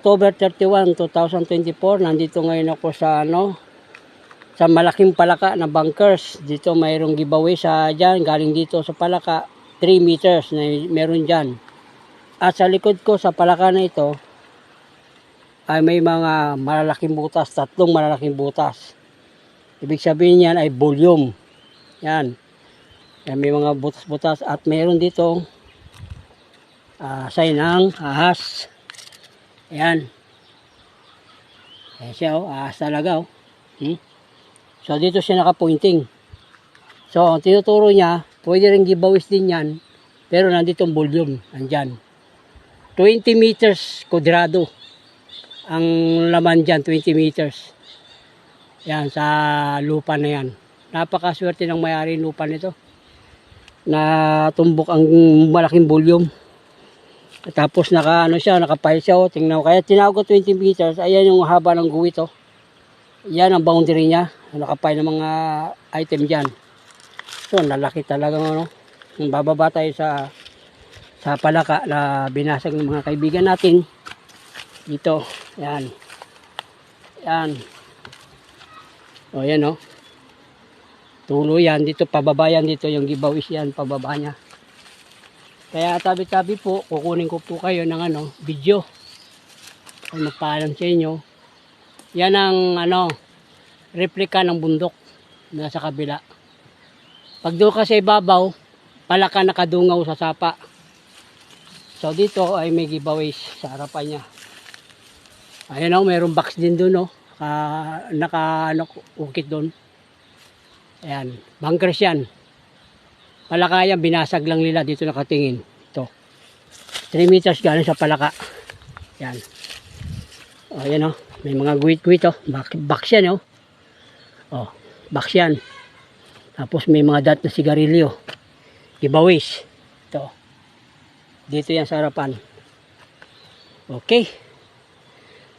October 31, 2024, nandito ngayon ako sa sa malaking palaka na bunkers. Dito mayroong giveaway sa dyan, galing dito sa palaka, 3 meters na meron dyan. At sa likod ko sa palaka na ito, ay may mga malalaking butas, 3 malalaking butas. Ibig sabihin yan ay volume. Yan. Yan, may mga butas-butas at mayroon dito sign ng ahas. Ayan. Ayan siya, ahas talaga. So, dito siya naka-pointing. So, ang tinuturo niya, pwede rin giveaways din yan, pero nandito ang volume, andyan. 20 meters kwadrado ang laman dyan, 20 meters. Yan, sa lupa na yan. Napakaswerte ng may-ari lupa nito. Na tumbok ang malaking volume. Tapos nakapile siya, tingnan mo. Kaya tinawag ko 20 meters, ayan yung haba ng guhit, Yan ang boundary niya, nakapile ng mga item dyan. So, nalaki talaga, bababa tayo sa palaka na binasag ng mga kaibigan natin. Dito, yan. Yan. O, yan, tulo yan, dito, pababa yan, dito, yung giveaways yan, pababa niya. Kaya tabi-tabi po, kukunin ko po kayo ng video. Ay magpaalam sa inyo. Yan ang replika ng bundok na sa kabila. Pag doon ka sa ibabaw, palaka nakadungaw sa sapa. So dito ay may giveaways sa harapan niya. Ayan mayroong box din doon ukit doon. Ayan, bunkers yan. Palaka yan, binasag lang nila dito nakatingin. Ito. 3 meters galing sa palaka. Yan. O, yan may mga guwit-guwit box yan box yan. Tapos may mga dot na sigarilyo. Giveaways. Ito. Dito yan sa harapan. Okay.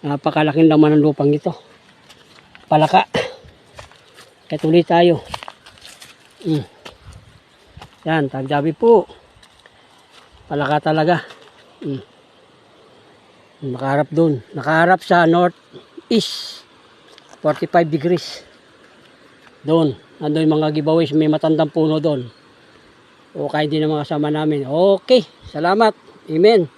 Napakalaking laman ng lupang ito. Palaka. Kaya tuloy tayo. Yan, tagdabi po. Palaka talaga. Nakaharap doon. Nakaharap sa north-east. 45 degrees. Doon. Nandun yung mga giveaways. May matandang puno doon. O kahit di na mga kasama namin. Okay. Salamat. Amen.